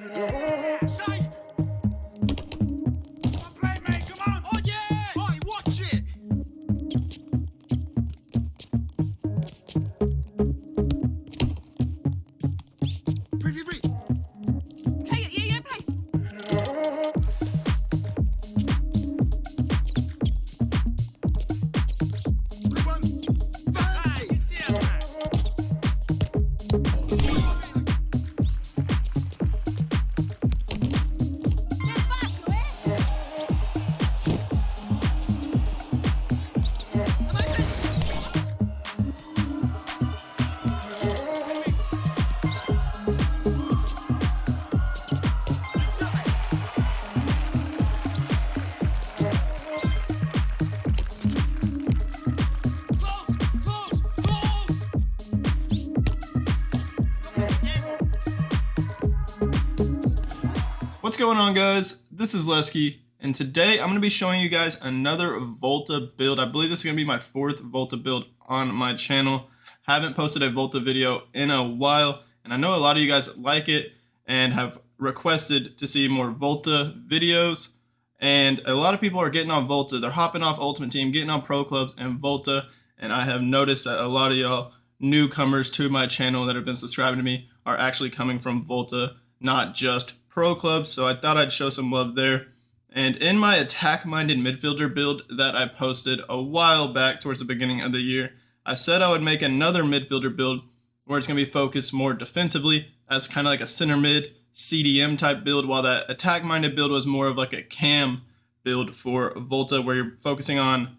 Save! Come on, play, mate, come on! Oh, yeah! Boy, watch it! Pretty, pretty. Play it, yeah, play. Good one. Fancy! Close, close, close! What's going on, guys? This is Lesky, and today I'm going to be showing you guys another Volta build. I believe this is going to be my fourth Volta build on my channel. Haven't posted a Volta video in a while, and I know a lot of you guys like it and have requested to see more Volta videos. And a lot of people are getting on Volta. They're hopping off Ultimate Team, getting on Pro Clubs and Volta, and I have noticed that a lot of y'all newcomers to my channel that have been subscribing to me are actually coming from Volta, not just Pro Clubs, so I thought I'd show some love there. And in my attack-minded midfielder build that I posted a while back towards the beginning of the year, I said I would make another midfielder build where it's going to be focused more defensively as kind of like a center mid CDM type build, while that attack-minded build was more of like a cam build for Volta where you're focusing on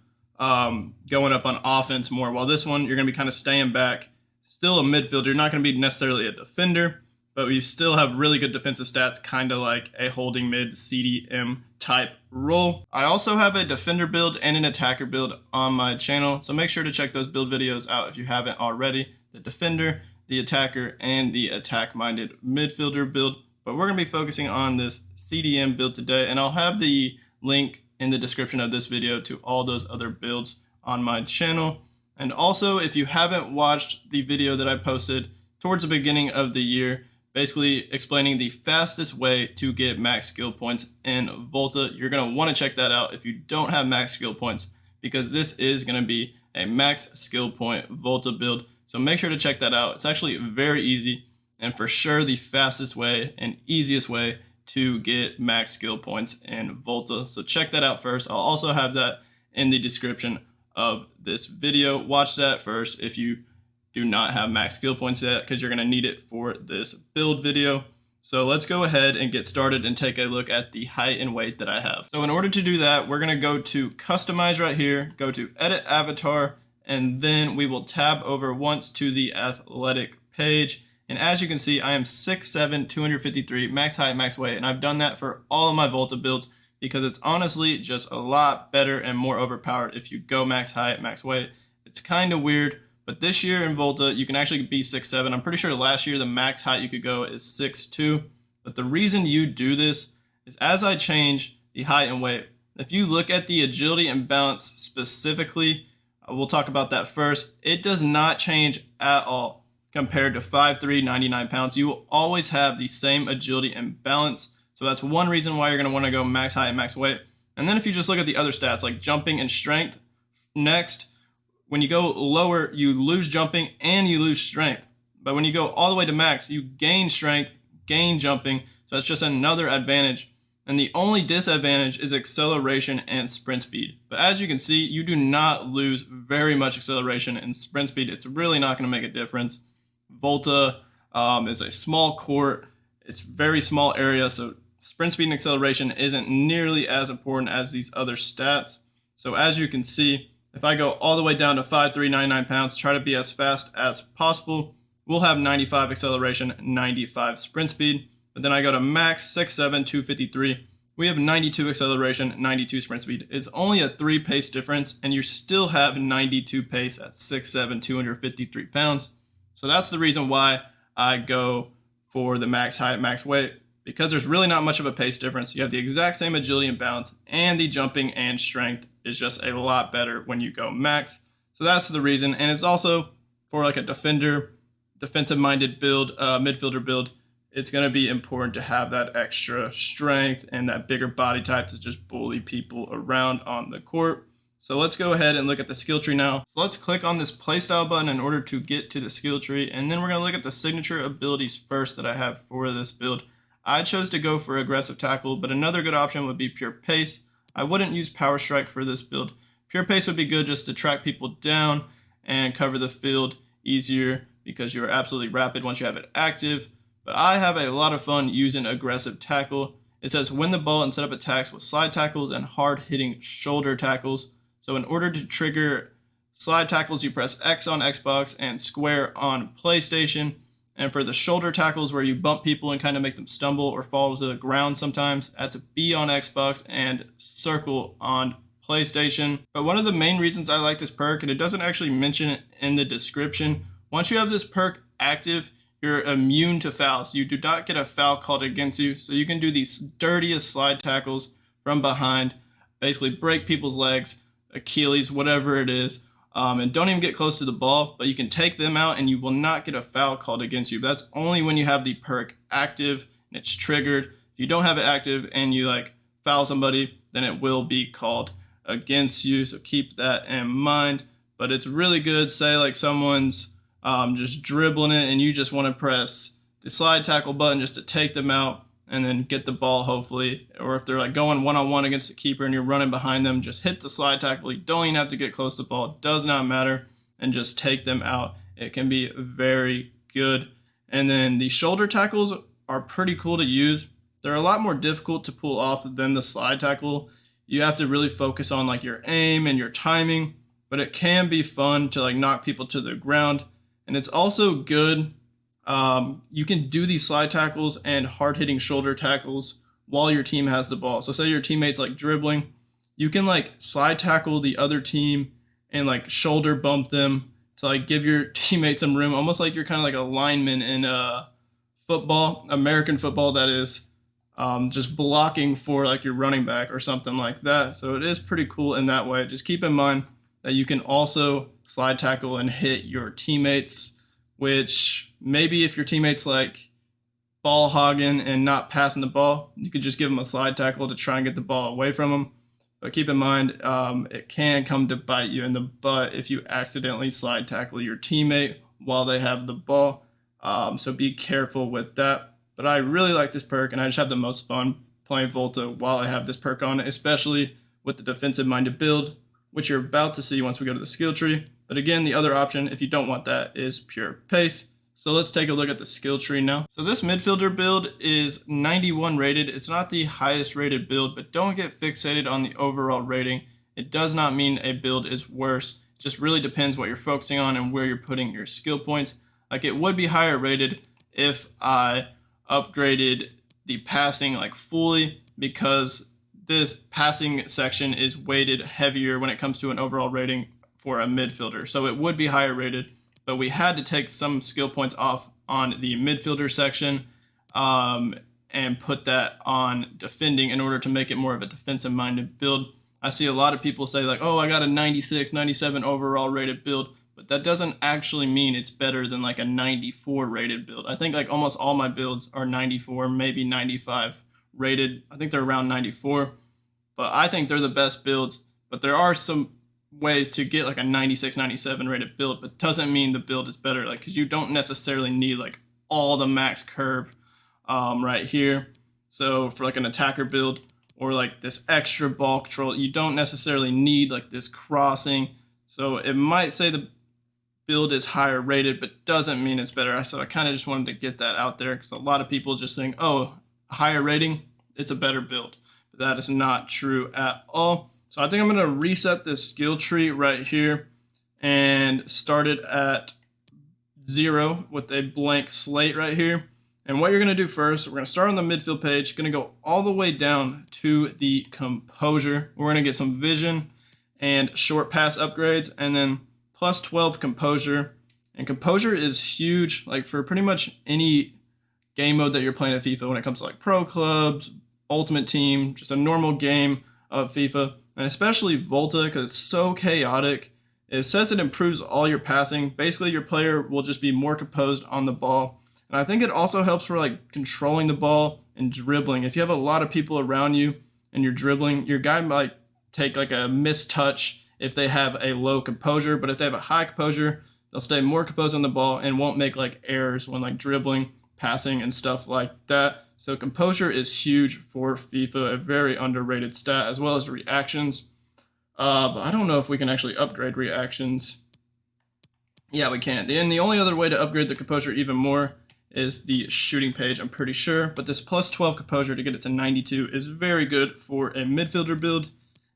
going up on offense more, while this one you're going to be kind of staying back, still a midfielder. You're not going to be necessarily a defender, but we still have really good defensive stats, kind of like a holding mid CDM type role. I also have a defender build and an attacker build on my channel, so make sure to check those build videos out if you haven't already. The defender, the attacker, and the attack-minded midfielder build. But we're going to be focusing on this CDM build today, and I'll have the link in the description of this video to all those other builds on my channel. And also, if you haven't watched the video that I posted towards the beginning of the year, basically explaining the fastest way to get max skill points in Volta, you're going to want to check that out if you don't have max skill points, because this is going to be a max skill point Volta build. So make sure to check that out. It's actually very easy and for sure the fastest way and easiest way to get max skill points in Volta. So check that out first. I'll also have that in the description of this video. Watch that first if you do not have max skill points yet, because you're going to need it for this build video. So let's go ahead and get started and take a look at the height and weight that I have. So in order to do that, we're going to go to customize right here, go to edit avatar, and then we will tab over once to the athletic page. And as you can see, I am 6'7", 253, max height, max weight, and I've done that for all of my Volta builds because it's honestly just a lot better and more overpowered if you go max height, max weight. It's kind of weird, but this year in Volta, you can actually be 6'7". I'm pretty sure last year the max height you could go is 6'2". But the reason you do this is as I change the height and weight, if you look at the agility and balance specifically, we'll talk about that first, it does not change at all compared to 5'3", 99 pounds. You will always have the same agility and balance. So that's one reason why you're going to want to go max height and max weight. And then if you just look at the other stats like jumping and strength, next, when you go lower, you lose jumping and you lose strength. But when you go all the way to max, you gain strength, gain jumping. So that's just another advantage. And the only disadvantage is acceleration and sprint speed. But as you can see, you do not lose very much acceleration and sprint speed. It's really not going to make a difference. Volta is a small court. It's very small area. So sprint speed and acceleration isn't nearly as important as these other stats. So as you can see, if I go all the way down to 5'3", 99 pounds, try to be as fast as possible, we'll have 95 acceleration, 95 sprint speed. But then I go to max, 6'7", 253. We have 92 acceleration, 92 sprint speed. It's only a 3 pace difference, and you still have 92 pace at 6'7", 253 pounds. So that's the reason why I go for the max height, max weight, because there's really not much of a pace difference. You have the exact same agility and balance, and the jumping and strength is just a lot better when you go max. So that's the reason, and it's also for like a defensive-minded build, midfielder build. it's going to be important to have that extra strength and that bigger body type to just bully people around on the court. So let's go ahead and look at the skill tree now. So let's click on this playstyle button in order to get to the skill tree. And then we're going to look at the signature abilities first that I have for this build. I chose to go for aggressive tackle, but another good option would be pure pace. I wouldn't use power strike for this build. Pure pace would be good just to track people down and cover the field easier because you're absolutely rapid once you have it active. But I have a lot of fun using aggressive tackle. It says win the ball and set up attacks with slide tackles and hard-hitting shoulder tackles. So in order to trigger slide tackles, you press X on Xbox and square on PlayStation. And for the shoulder tackles where you bump people and kind of make them stumble or fall to the ground sometimes, that's a B on Xbox and circle on PlayStation. But one of the main reasons I like this perk, and it doesn't actually mention it in the description, once you have this perk active, you're immune to fouls. You do not get a foul called against you, so you can do these dirtiest slide tackles from behind, basically break people's legs, Achilles, whatever it is, and don't even get close to the ball, but you can take them out and you will not get a foul called against you. But that's only when you have the perk active and it's triggered. If you don't have it active and you foul somebody, then it will be called against you, so keep that in mind. But it's really good, say someone's just dribbling it and you just want to press the slide tackle button just to take them out and then get the ball hopefully. Or if they're going one-on-one against the keeper and you're running behind them, just hit the slide tackle. You don't even have to get close to the ball. It does not matter, and just take them out. It can be very good. And then the shoulder tackles are pretty cool to use. They're a lot more difficult to pull off than the slide tackle. You have to really focus on your aim and your timing, but it can be fun to knock people to the ground. And it's also good. You can do these slide tackles and hard-hitting shoulder tackles while your team has the ball. So say your teammate's dribbling, you can slide tackle the other team and shoulder bump them to give your teammate some room, almost like you're kind of like a lineman in football, American football, that is, just blocking for your running back or something like that. So it is pretty cool in that way. Just keep in mind that you can also slide tackle and hit your teammates, which maybe if your teammate's ball hogging and not passing the ball, you could just give them a slide tackle to try and get the ball away from them. But keep in mind, it can come to bite you in the butt if you accidentally slide tackle your teammate while they have the ball. So be careful with that. But I really like this perk, and I just have the most fun playing Volta while I have this perk on it, especially with the defensive-minded build, which you're about to see once we go to the skill tree. But again, the other option, if you don't want that, is pure pace. So let's take a look at the skill tree now. So this midfielder build is 91 rated. It's not the highest rated build, but don't get fixated on the overall rating. It does not mean a build is worse. It just really depends what you're focusing on and where you're putting your skill points. It would be higher rated if I upgraded the passing fully, because this passing section is weighted heavier when it comes to an overall rating for a midfielder. So it would be higher rated, but we had to take some skill points off on the midfielder section and put that on defending in order to make it more of a defensive-minded build. I see a lot of people say oh, I got a 96, 97 overall rated build, but that doesn't actually mean it's better than a 94 rated build. I think almost all my builds are 94, maybe 95 rated. I think they're around 94, but I think they're the best builds. But there are some ways to get a 96, 97 rated build, but doesn't mean the build is better, because you don't necessarily need all the max curve right here. So for an attacker build or this extra ball control, you don't necessarily need this crossing. So it might say the build is higher rated, but doesn't mean it's better. So I kind of just wanted to get that out there, because a lot of people just think, oh, higher rating, it's a better build. But that is not true at all. So I think I'm going to reset this skill tree right here and start it at 0 with a blank slate right here. And what you're going to do first, we're going to start on the midfield page, going to go all the way down to the composure. We're going to get some vision and short pass upgrades, and then plus 12 composure. And composure is huge for pretty much any game mode that you're playing at FIFA when it comes to pro clubs, ultimate team, just a normal game of FIFA, and especially Volta, because it's so chaotic. It says it improves all your passing. Basically, your player will just be more composed on the ball, And I think it also helps for like controlling the ball and dribbling. If you have a lot of people around you and you're dribbling, your guy might take like a missed touch if they have a low composure, but if they have a high composure, they'll stay more composed on the ball and won't make like errors when like dribbling, passing, and stuff like that. So composure is huge for FIFA, a very underrated stat, as well as reactions. But I don't know if we can actually upgrade reactions. Yeah, we can. And the only other way to upgrade the composure even more is the shooting page, I'm pretty sure. But this plus 12 composure to get it to 92 is very good for a midfielder build.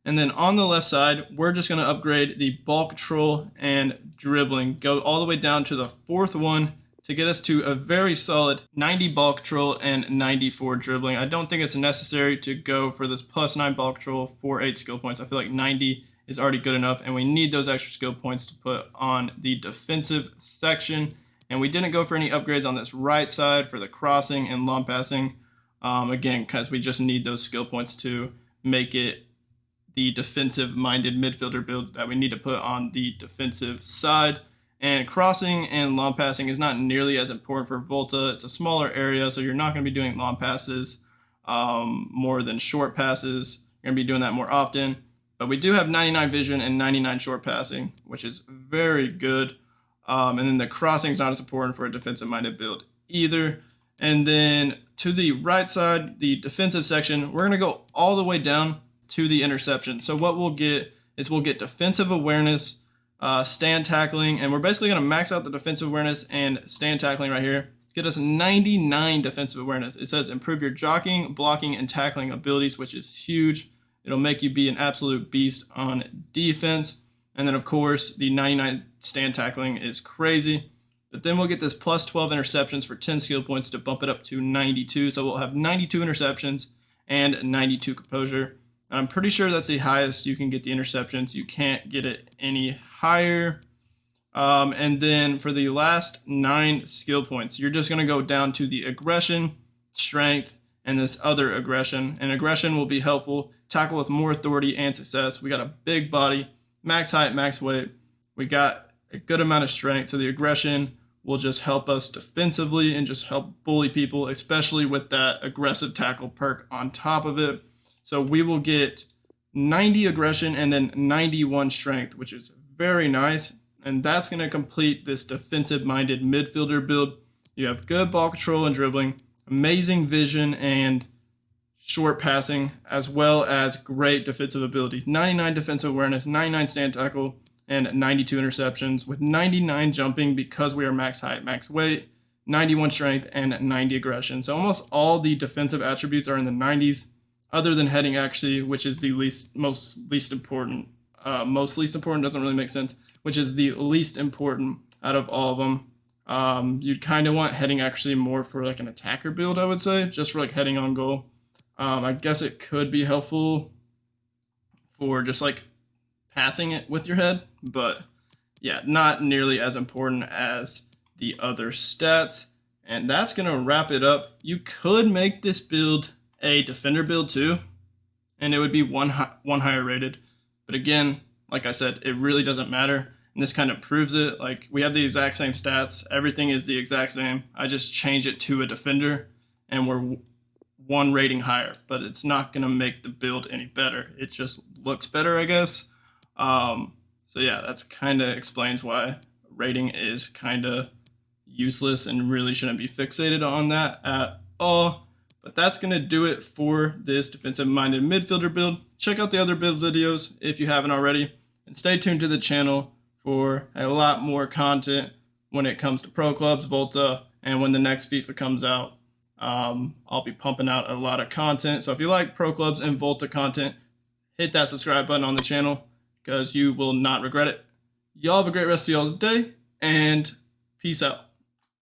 And then on the left side, we're just going to upgrade the ball control and dribbling. Go all the way down to the 4th one to get us to a very solid 90 ball control and 94 dribbling. I don't think it's necessary to go for this plus 9 ball control for 8 skill points. I feel like 90 is already good enough, and we need those extra skill points to put on the defensive section. And we didn't go for any upgrades on this right side for the crossing and long passing, again, because we just need those skill points to make it the defensive-minded midfielder build that we need to put on the defensive side. And crossing and long passing is not nearly as important for Volta. It's a smaller area, so you're not going to be doing long passes more than short passes. You're going to be doing that more often. But we do have 99 vision and 99 short passing, which is very good. And then the crossing is not as important for a defensive-minded build either. And then to the right side, the defensive section, we're going to go all the way down to the interception. So what we'll get is we'll get defensive awareness, stand tackling, and we're basically going to max out the defensive awareness and stand tackling right here. Get us 99 defensive awareness. It says improve your jockeying, blocking, and tackling abilities, which is huge. It'll make you be an absolute beast on defense. And then, of course, the 99 stand tackling is crazy. But then we'll get this plus 12 interceptions for 10 skill points to bump it up to 92. So we'll have 92 interceptions and 92 composure. I'm pretty sure that's the highest you can get the interceptions. You can't get it any higher. And then for the last 9 skill points, you're just going to go down to the aggression, strength, and this other aggression. And aggression will be helpful. Tackle with more authority and success. We got a big body, max height, max weight. We got a good amount of strength. So the aggression will just help us defensively and just help bully people, especially with that aggressive tackle perk on top of it. So we will get 90 aggression and then 91 strength, which is very nice. And that's going to complete this defensive-minded midfielder build. You have good ball control and dribbling, amazing vision and short passing, as well as great defensive ability. 99 defensive awareness, 99 stand tackle, and 92 interceptions, with 99 jumping because we are max height, max weight, 91 strength, and 90 aggression. So almost all the defensive attributes are in the 90s, other than heading actually, which is the least important. Most least important doesn't really make sense, which is the least important out of all of them. You'd kind of want heading actually more for like an attacker build, I would say, just for like heading on goal. I guess it could be helpful for just like passing it with your head, but yeah, not nearly as important as the other stats. And that's going to wrap it up. You could make this build a defender build too, and it would be one higher rated. But again, like I said, it really doesn't matter. And this kind of proves it. Like, we have the exact same stats. Everything is the exact same. I just changed it to a defender, and we're 1 rating higher. But it's not going to make the build any better. It just looks better, I guess. So yeah, that's kind of explains why rating is kind of useless and really shouldn't be fixated on that at all. But that's going to do it for this defensive-minded midfielder build. Check out the other build videos if you haven't already. And stay tuned to the channel for a lot more content when it comes to Pro Clubs, Volta, and when the next FIFA comes out. I'll be pumping out a lot of content. So if you like Pro Clubs and Volta content, hit that subscribe button on the channel because you will not regret it. Y'all have a great rest of y'all's day, and peace out.